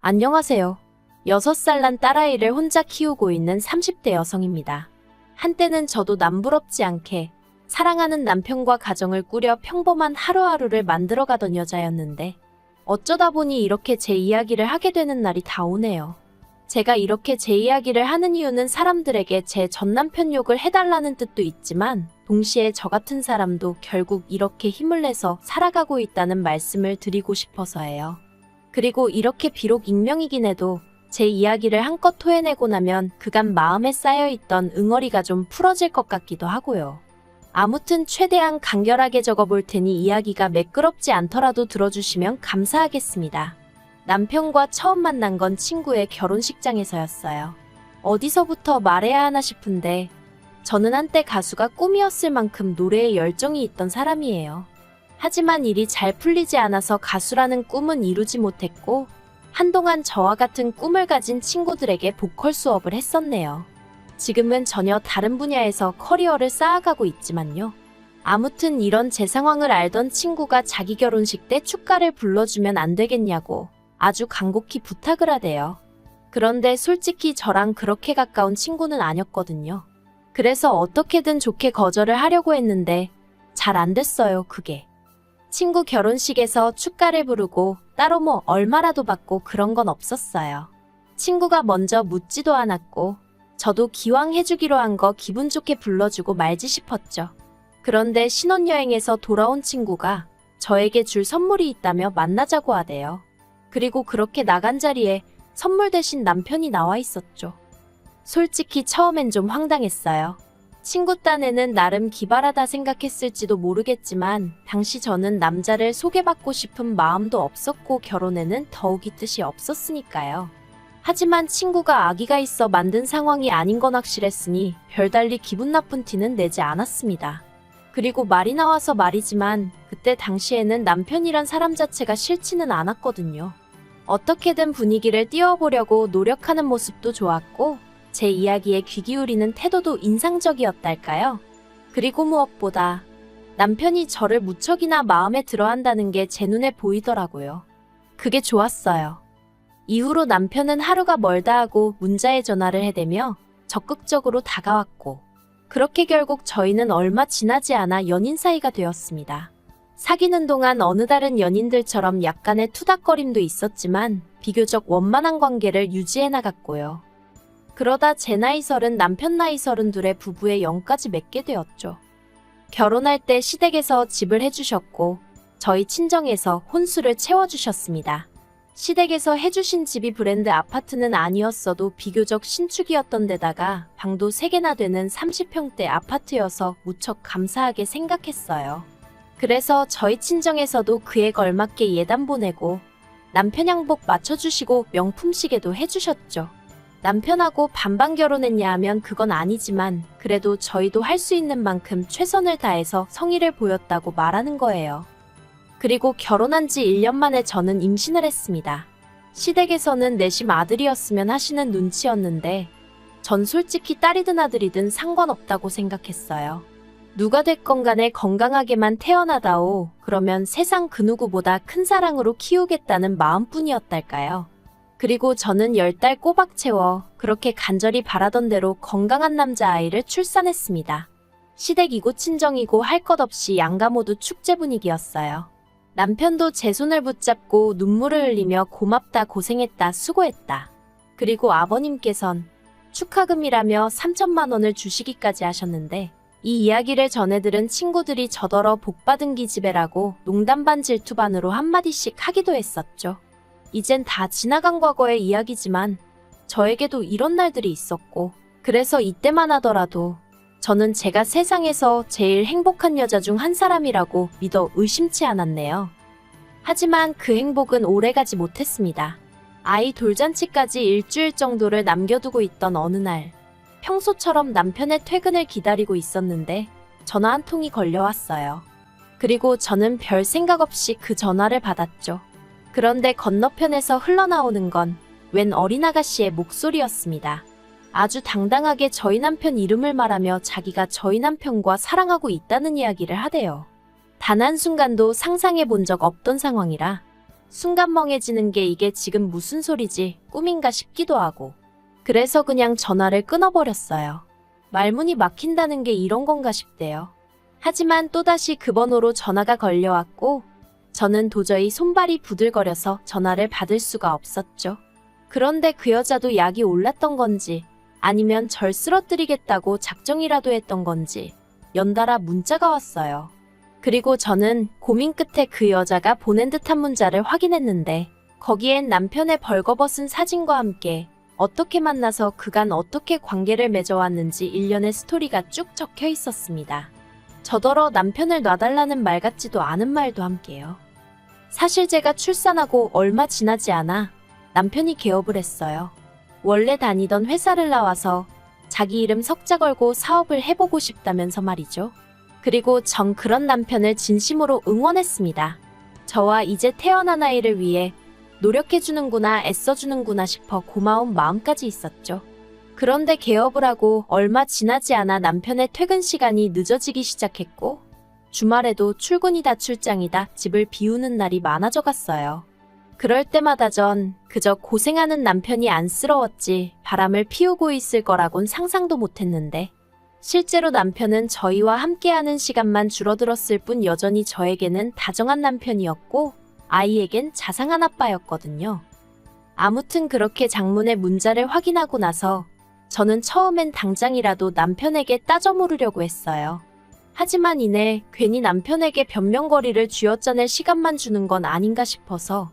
안녕하세요. 6살 난 딸아이를 혼자 키우고 있는 30대 여성입니다. 한때는 저도 남부럽지 않게 사랑하는 남편과 가정을 꾸려 평범한 하루하루를 만들어가던 여자였는데 어쩌다 보니 이렇게 제 이야기를 하게 되는 날이 다 오네요. 제가 이렇게 제 이야기를 하는 이유는 사람들에게 제 전남편 욕을 해달라는 뜻도 있지만 동시에 저 같은 사람도 결국 이렇게 힘을 내서 살아가고 있다는 말씀을 드리고 싶어서예요. 그리고 이렇게 비록 익명이긴 해도 제 이야기를 한껏 토해내고 나면 그간 마음에 쌓여있던 응어리가 좀 풀어질 것 같기도 하고요. 아무튼 최대한 간결하게 적어볼 테니 이야기가 매끄럽지 않더라도 들어주시면 감사하겠습니다. 남편과 처음 만난 건 친구의 결혼식장에서였어요. 어디서부터 말해야 하나 싶은데 저는 한때 가수가 꿈이었을 만큼 노래에 열정이 있던 사람이에요. 하지만 일이 잘 풀리지 않아서 가수라는 꿈은 이루지 못했고 한동안 저와 같은 꿈을 가진 친구들에게 보컬 수업을 했었네요. 지금은 전혀 다른 분야에서 커리어를 쌓아가고 있지만요. 아무튼 이런 제 상황을 알던 친구가 자기 결혼식 때 축가를 불러주면 안 되겠냐고 아주 간곡히 부탁을 하대요. 그런데 솔직히 저랑 그렇게 가까운 친구는 아니었거든요. 그래서 어떻게든 좋게 거절을 하려고 했는데 잘 안 됐어요, 그게. 친구 결혼식에서 축가를 부르고 따로 뭐 얼마라도 받고 그런 건 없었어요. 친구가 먼저 묻지도 않았고 저도 기왕 해주기로 한 거 기분 좋게 불러주고 말지 싶었죠. 그런데 신혼여행에서 돌아온 친구가 저에게 줄 선물이 있다며 만나자고 하대요. 그리고 그렇게 나간 자리에 선물 대신 남편이 나와 있었죠. 솔직히 처음엔 좀 황당했어요. 친구 딴에는 나름 기발하다 생각했을지도 모르겠지만 당시 저는 남자를 소개받고 싶은 마음도 없었고 결혼에는 더욱이 뜻이 없었으니까요. 하지만 친구가 아기가 있어 만든 상황이 아닌 건 확실했으니 별달리 기분 나쁜 티는 내지 않았습니다. 그리고 말이 나와서 말이지만 그때 당시에는 남편이란 사람 자체가 싫지는 않았거든요. 어떻게든 분위기를 띄워보려고 노력하는 모습도 좋았고 제 이야기에 귀 기울이는 태도도 인상적이었달까요? 그리고 무엇보다 남편이 저를 무척이나 마음에 들어한다는 게 제 눈에 보이더라고요. 그게 좋았어요. 이후로 남편은 하루가 멀다 하고 문자에 전화를 해대며 적극적으로 다가왔고 그렇게 결국 저희는 얼마 지나지 않아 연인 사이가 되었습니다. 사귀는 동안 어느 다른 연인들처럼 약간의 투닥거림도 있었지만 비교적 원만한 관계를 유지해 나갔고요. 그러다 제 나이 30, 남편 나이 32의 부부의 영까지 맺게 되었죠. 결혼할 때 시댁에서 집을 해주셨고 저희 친정에서 혼수를 채워주셨습니다. 시댁에서 해주신 집이 브랜드 아파트는 아니었어도 비교적 신축이었던 데다가 방도 3개나 되는 30평대 아파트여서 무척 감사하게 생각했어요. 그래서 저희 친정에서도 그에 걸맞게 예단 보내고 남편 양복 맞춰주시고 명품 시계도 해주셨죠. 남편하고 반반 결혼했냐 하면 그건 아니지만 그래도 저희도 할 수 있는 만큼 최선을 다해서 성의를 보였다고 말하는 거예요. 그리고 결혼한 지 1년 만에 저는 임신을 했습니다. 시댁에서는 내심 아들이었으면 하시는 눈치였는데 전 솔직히 딸이든 아들이든 상관없다고 생각했어요. 누가 됐건 간에 건강하게만 태어나다오 그러면 세상 그 누구보다 큰 사랑으로 키우겠다는 마음뿐이었달까요. 그리고 저는 10달 꼬박 채워 그렇게 간절히 바라던 대로 건강한 남자아이를 출산했습니다. 시댁이고 친정이고 할 것 없이 양가 모두 축제 분위기였어요. 남편도 제 손을 붙잡고 눈물을 흘리며 고맙다 고생했다 수고했다. 그리고 아버님께선 축하금이라며 3천만 원을 주시기까지 하셨는데 이 이야기를 전해들은 친구들이 저더러 복받은 기집애라고 농담 반 질투 반으로 한마디씩 하기도 했었죠. 이젠 다 지나간 과거의 이야기지만 저에게도 이런 날들이 있었고 그래서 이때만 하더라도 저는 제가 세상에서 제일 행복한 여자 중 한 사람이라고 믿어 의심치 않았네요. 하지만 그 행복은 오래가지 못했습니다. 아이 돌잔치까지 일주일 정도를 남겨두고 있던 어느 날 평소처럼 남편의 퇴근을 기다리고 있었는데 전화 한 통이 걸려왔어요. 그리고 저는 별 생각 없이 그 전화를 받았죠. 그런데 건너편에서 흘러나오는 건 웬 어린아가씨의 목소리였습니다. 아주 당당하게 저희 남편 이름을 말하며 자기가 저희 남편과 사랑하고 있다는 이야기를 하대요. 단 한순간도 상상해 본 적 없던 상황이라 순간 멍해지는 게 이게 지금 무슨 소리지, 꿈인가 싶기도 하고. 그래서 그냥 전화를 끊어버렸어요. 말문이 막힌다는 게 이런 건가 싶대요. 하지만 또다시 그 번호로 전화가 걸려왔고 저는 도저히 손발이 부들거려서 전화를 받을 수가 없었죠. 그런데 그 여자도 약이 올랐던 건지 아니면 절 쓰러뜨리겠다고 작정이라도 했던 건지 연달아 문자가 왔어요. 그리고 저는 고민 끝에 그 여자가 보낸 듯한 문자를 확인했는데 거기엔 남편의 벌거벗은 사진과 함께 어떻게 만나서 그간 어떻게 관계를 맺어왔는지 일련의 스토리가 쭉 적혀 있었습니다. 저더러 남편을 놔달라는 말 같지도 않은 말도 함께요. 사실 제가 출산하고 얼마 지나지 않아 남편이 개업을 했어요. 원래 다니던 회사를 나와서 자기 이름 석자 걸고 사업을 해보고 싶다면서 말이죠. 그리고 전 그런 남편을 진심으로 응원했습니다. 저와 이제 태어난 아이를 위해 노력해주는구나, 애써주는구나 싶어 고마운 마음까지 있었죠. 그런데 개업을 하고 얼마 지나지 않아 남편의 퇴근 시간이 늦어지기 시작했고 주말에도 출근이다 출장이다 집을 비우는 날이 많아져 갔어요. 그럴 때마다 전 그저 고생하는 남편이 안쓰러웠지 바람을 피우고 있을 거라곤 상상도 못했는데 실제로 남편은 저희와 함께하는 시간만 줄어들었을 뿐 여전히 저에게는 다정한 남편이었고 아이에겐 자상한 아빠였거든요. 아무튼 그렇게 장문의 문자를 확인하고 나서 저는 처음엔 당장이라도 남편에게 따져 물으려고 했어요. 하지만 이내 괜히 남편에게 변명거리를 쥐어짜낼 시간만 주는 건 아닌가 싶어서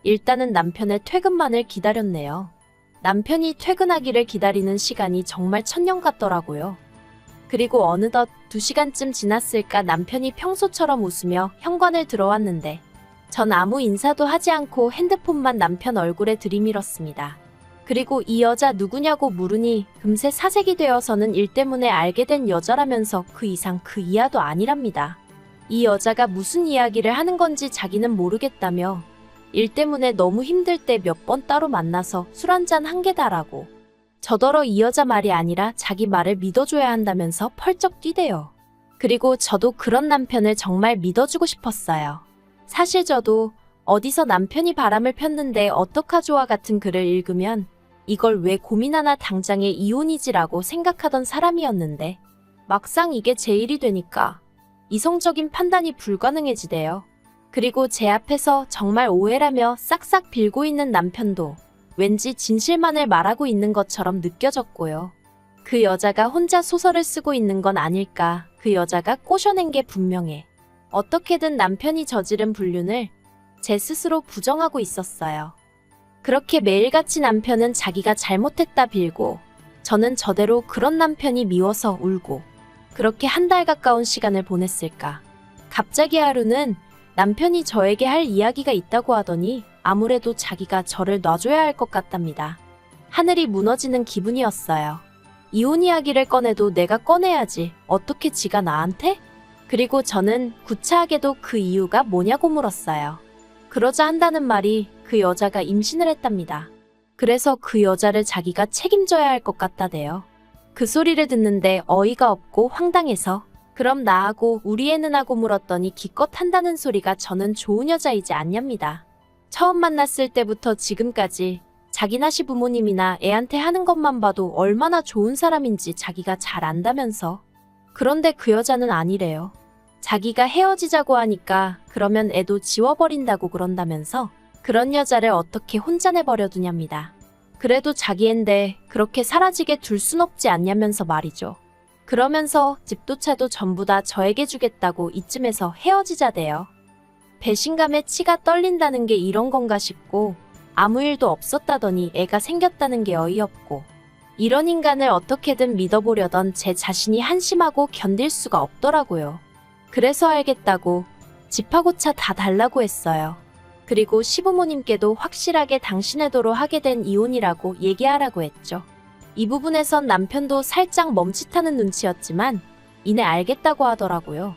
일단은 남편의 퇴근만을 기다렸네요. 남편이 퇴근하기를 기다리는 시간이 정말 천년 같더라고요. 그리고 어느덧 2시간쯤 지났을까 남편이 평소처럼 웃으며 현관을 들어왔는데 전 아무 인사도 하지 않고 핸드폰만 남편 얼굴에 들이밀었습니다. 그리고 이 여자 누구냐고 물으니 금세 사색이 되어서는 일 때문에 알게 된 여자라면서 그 이상 그 이하도 아니랍니다. 이 여자가 무슨 이야기를 하는 건지 자기는 모르겠다며 일 때문에 너무 힘들 때 몇 번 따로 만나서 술 한잔 한 게다라고. 저더러 이 여자 말이 아니라 자기 말을 믿어줘야 한다면서 펄쩍 뛰대요. 그리고 저도 그런 남편을 정말 믿어주고 싶었어요. 사실 저도 어디서 남편이 바람을 폈는데 어떡하죠와 같은 글을 읽으면 이걸 왜 고민하나 당장에 이혼이지라고 생각하던 사람이었는데 막상 이게 제 일이 되니까 이성적인 판단이 불가능해지대요. 그리고 제 앞에서 정말 오해라며 싹싹 빌고 있는 남편도 왠지 진실만을 말하고 있는 것처럼 느껴졌고요. 그 여자가 혼자 소설을 쓰고 있는 건 아닐까. 그 여자가 꼬셔낸 게 분명해. 어떻게든 남편이 저지른 불륜을 제 스스로 부정하고 있었어요. 그렇게 매일같이 남편은 자기가 잘못했다 빌고 저는 저대로 그런 남편이 미워서 울고 그렇게 한 달 가까운 시간을 보냈을까. 갑자기 하루는 남편이 저에게 할 이야기가 있다고 하더니 아무래도 자기가 저를 놔줘야 할 것 같답니다. 하늘이 무너지는 기분이었어요. 이혼 이야기를 꺼내도 내가 꺼내야지. 어떻게 지가 나한테? 그리고 저는 구차하게도 그 이유가 뭐냐고 물었어요. 그러자 한다는 말이 그 여자가 임신을 했답니다. 그래서 그 여자를 자기가 책임져야 할 것 같다대요. 그 소리를 듣는데 어이가 없고 황당해서 그럼 나하고 우리 애는 하고 물었더니 기껏 한다는 소리가 저는 좋은 여자이지 않냐입니다. 처음 만났을 때부터 지금까지 자기나 시부모님이나 애한테 하는 것만 봐도 얼마나 좋은 사람인지 자기가 잘 안다면서. 그런데 그 여자는 아니래요. 자기가 헤어지자고 하니까 그러면 애도 지워버린다고 그런다면서 그런 여자를 어떻게 혼자 내버려두냐입니다. 그래도 자기 앤데 그렇게 사라지게 둘 순 없지 않냐면서 말이죠. 그러면서 집도 차도 전부 다 저에게 주겠다고 이쯤에서 헤어지자대요. 배신감에 치가 떨린다는 게 이런 건가 싶고 아무 일도 없었다더니 애가 생겼다는 게 어이없고 이런 인간을 어떻게든 믿어보려던 제 자신이 한심하고 견딜 수가 없더라고요. 그래서 알겠다고 집하고 차 다 달라고 했어요. 그리고 시부모님께도 확실하게 당신의 도로 하게 된 이혼이라고 얘기하라고 했죠. 이 부분에선 남편도 살짝 멈칫하는 눈치였지만 이내 알겠다고 하더라고요.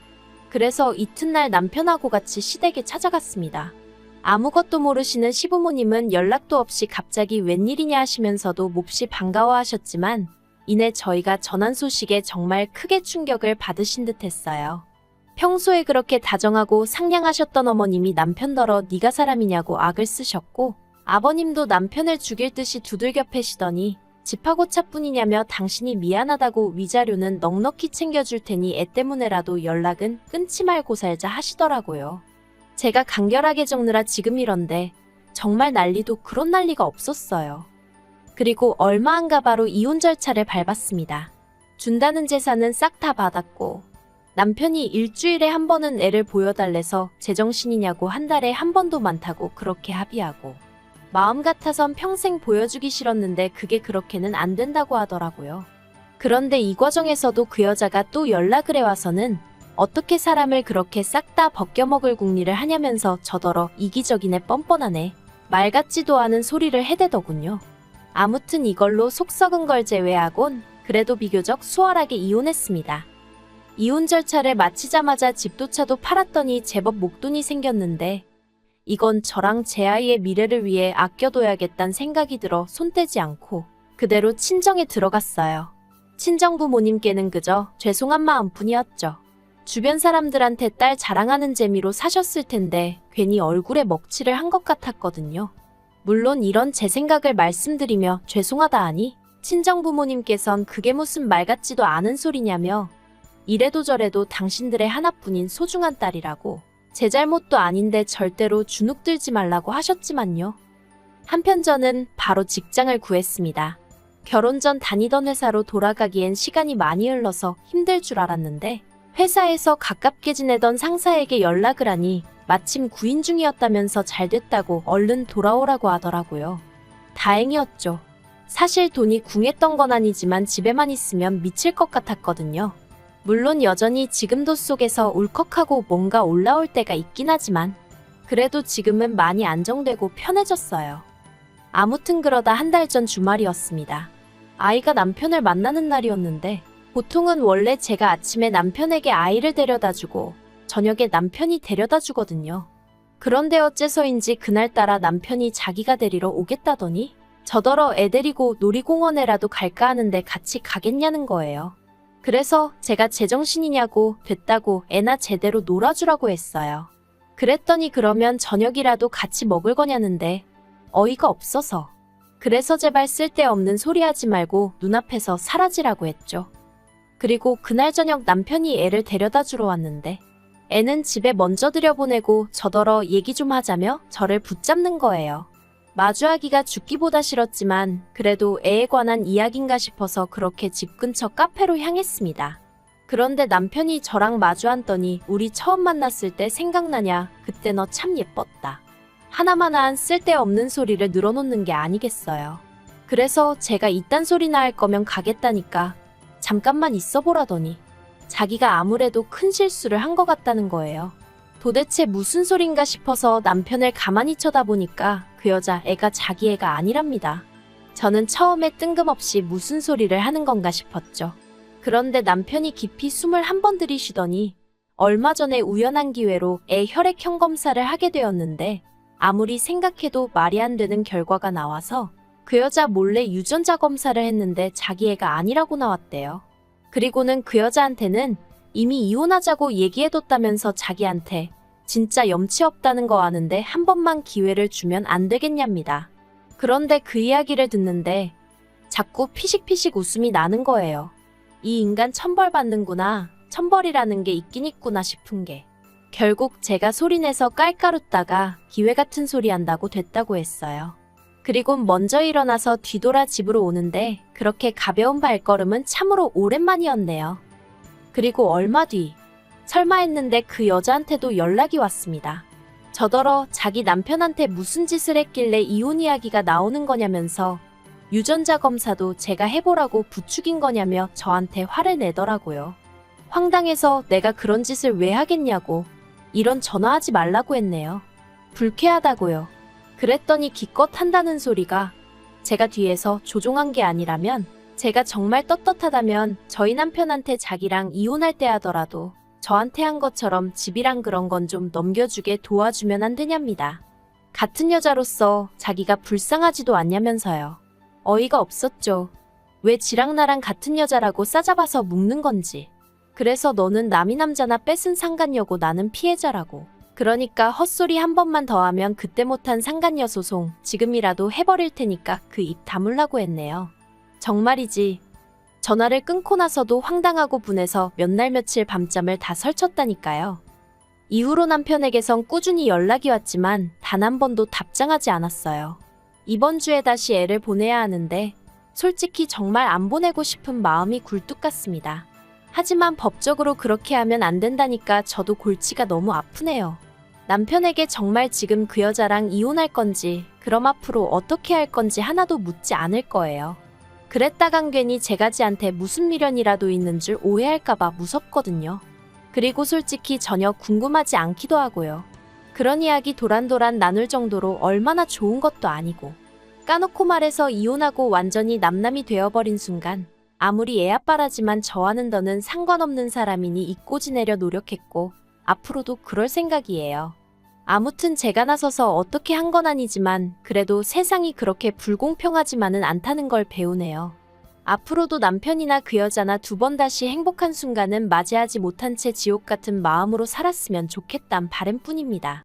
그래서 이튿날 남편하고 같이 시댁에 찾아갔습니다. 아무것도 모르시는 시부모님은 연락도 없이 갑자기 웬일이냐 하시면서도 몹시 반가워하셨지만 이내 저희가 전한 소식에 정말 크게 충격을 받으신 듯 했어요. 평소에 그렇게 다정하고 상냥하셨던 어머님이 남편더러 네가 사람이냐고 악을 쓰셨고, 아버님도 남편을 죽일 듯이 두들겨 패시더니 집하고 차뿐이냐며 당신이 미안하다고 위자료는 넉넉히 챙겨줄 테니 애 때문에라도 연락은 끊지 말고 살자 하시더라고요. 제가 간결하게 적느라 지금 이런데 정말 난리도 그런 난리가 없었어요. 그리고 얼마 안 가 바로 이혼 절차를 밟았습니다. 준다는 재산은 싹 다 받았고, 남편이 일주일에 한 번은 애를 보여달래서 제정신이냐고 한 달에 한 번도 많다고 그렇게 합의하고, 마음 같아선 평생 보여주기 싫었는데 그게 그렇게는 안 된다고 하더라고요. 그런데 이 과정에서도 그 여자가 또 연락을 해와서는 어떻게 사람을 그렇게 싹 다 벗겨먹을 궁리를 하냐면서 저더러 이기적이네 뻔뻔하네 말 같지도 않은 소리를 해대더군요. 아무튼 이걸로 속 썩은 걸 제외하곤 그래도 비교적 수월하게 이혼했습니다. 이혼 절차를 마치자마자 집도 차도 팔았더니 제법 목돈이 생겼는데, 이건 저랑 제 아이의 미래를 위해 아껴둬야겠다는 생각이 들어 손 떼지 않고 그대로 친정에 들어갔어요. 친정 부모님께는 그저 죄송한 마음뿐이었죠. 주변 사람들한테 딸 자랑하는 재미로 사셨을 텐데 괜히 얼굴에 먹칠을 한 것 같았거든요. 물론 이런 제 생각을 말씀드리며 죄송하다 하니 친정 부모님께선 그게 무슨 말 같지도 않은 소리냐며 이래도 저래도 당신들의 하나뿐인 소중한 딸이라고, 제 잘못도 아닌데 절대로 주눅들지 말라고 하셨지만요. 한편 저는 바로 직장을 구했습니다. 결혼 전 다니던 회사로 돌아가기엔 시간이 많이 흘러서 힘들 줄 알았는데, 회사에서 가깝게 지내던 상사에게 연락을 하니 마침 구인 중이었다면서 잘 됐다고 얼른 돌아오라고 하더라고요. 다행이었죠. 사실 돈이 궁했던 건 아니지만 집에만 있으면 미칠 것 같았거든요. 물론 여전히 지금도 속에서 울컥하고 뭔가 올라올 때가 있긴 하지만 그래도 지금은 많이 안정되고 편해졌어요. 아무튼 그러다 한 달 전 주말이었습니다. 아이가 남편을 만나는 날이었는데, 보통은 원래 제가 아침에 남편에게 아이를 데려다주고 저녁에 남편이 데려다주거든요. 그런데 어째서인지 그날따라 남편이 자기가 데리러 오겠다더니 저더러 애 데리고 놀이공원에라도 갈까 하는데 같이 가겠냐는 거예요. 그래서 제가 제정신이냐고 됐다고 애나 제대로 놀아주라고 했어요. 그랬더니 그러면 저녁이라도 같이 먹을 거냐는데 어이가 없어서. 그래서 제발 쓸데없는 소리 하지 말고 눈앞에서 사라지라고 했죠. 그리고 그날 저녁 남편이 애를 데려다 주러 왔는데 애는 집에 먼저 들여보내고 저더러 얘기 좀 하자며 저를 붙잡는 거예요. 마주하기가 죽기보다 싫었지만 그래도 애에 관한 이야기인가 싶어서 그렇게 집 근처 카페로 향했습니다. 그런데 남편이 저랑 마주 앉더니 우리 처음 만났을 때 생각나냐? 그때 너 참 예뻤다. 하나마나한 쓸데없는 소리를 늘어놓는 게 아니겠어요. 그래서 제가 이딴 소리나 할 거면 가겠다니까 잠깐만 있어 보라더니 자기가 아무래도 큰 실수를 한 것 같다는 거예요. 도대체 무슨 소린가 싶어서 남편을 가만히 쳐다보니까 그 여자 애가 자기 애가 아니랍니다. 저는 처음에 뜬금없이 무슨 소리를 하는 건가 싶었죠. 그런데 남편이 깊이 숨을 한 번 들이쉬더니 얼마 전에 우연한 기회로 애 혈액형 검사를 하게 되었는데 아무리 생각해도 말이 안 되는 결과가 나와서 그 여자 몰래 유전자 검사를 했는데 자기 애가 아니라고 나왔대요. 그리고는 그 여자한테는 이미 이혼하자고 얘기해뒀다면서 자기한테 진짜 염치 없다는 거 아는데 한 번만 기회를 주면 안 되겠냐입니다. 그런데 그 이야기를 듣는데 자꾸 피식피식 웃음이 나는 거예요. 이 인간 천벌받는구나, 천벌이라는 게 있긴 있구나 싶은 게. 결국 제가 소리내서 깔깔 웃다가 기회 같은 소리 한다고 됐다고 했어요. 그리고 먼저 일어나서 뒤돌아 집으로 오는데 그렇게 가벼운 발걸음은 참으로 오랜만이었네요. 그리고 얼마 뒤 설마 했는데 그 여자한테도 연락이 왔습니다. 저더러 자기 남편한테 무슨 짓을 했길래 이혼 이야기가 나오는 거냐면서 유전자 검사도 제가 해보라고 부추긴 거냐며 저한테 화를 내더라고요. 황당해서 내가 그런 짓을 왜 하겠냐고 이런 전화하지 말라고 했네요. 불쾌하다고요. 그랬더니 기껏 한다는 소리가 제가 뒤에서 조종한 게 아니라면 제가 정말 떳떳하다면 저희 남편한테 자기랑 이혼할 때 하더라도 저한테 한 것처럼 집이랑 그런 건 좀 넘겨주게 도와주면 안 되냐입니다. 같은 여자로서 자기가 불쌍하지도 않냐면서요. 어이가 없었죠. 왜 지랑 나랑 같은 여자라고 싸잡아서 묶는 건지. 그래서 너는 남이 남자나 뺏은 상간녀고 나는 피해자라고. 그러니까 헛소리 한 번만 더 하면 그때 못한 상간녀 소송 지금이라도 해버릴 테니까 그 입 다물라고 했네요. 정말이지. 전화를 끊고 나서도 황당하고 분해서 몇 날 며칠 밤잠을 다 설쳤다니까요. 이후로 남편에게선 꾸준히 연락이 왔지만 단 한 번도 답장하지 않았어요. 이번 주에 다시 애를 보내야 하는데 솔직히 정말 안 보내고 싶은 마음이 굴뚝 같습니다. 하지만 법적으로 그렇게 하면 안 된다니까 저도 골치가 너무 아프네요. 남편에게 정말 지금 그 여자랑 이혼할 건지, 그럼 앞으로 어떻게 할 건지 하나도 묻지 않을 거예요. 그랬다간 괜히 제 가지한테 무슨 미련이라도 있는 줄 오해할까봐 무섭거든요. 그리고 솔직히 전혀 궁금하지 않기도 하고요. 그런 이야기 도란도란 나눌 정도로 얼마나 좋은 것도 아니고. 까놓고 말해서 이혼하고 완전히 남남이 되어버린 순간 아무리 애 아빠라지만 저와는 더는 상관없는 사람이니 잊고 지내려 노력했고 앞으로도 그럴 생각이에요. 아무튼 제가 나서서 어떻게 한 건 아니지만 그래도 세상이 그렇게 불공평하지만은 않다는 걸 배우네요. 앞으로도 남편이나 그 여자나 두 번 다시 행복한 순간은 맞이하지 못한 채 지옥 같은 마음으로 살았으면 좋겠단 바람뿐입니다.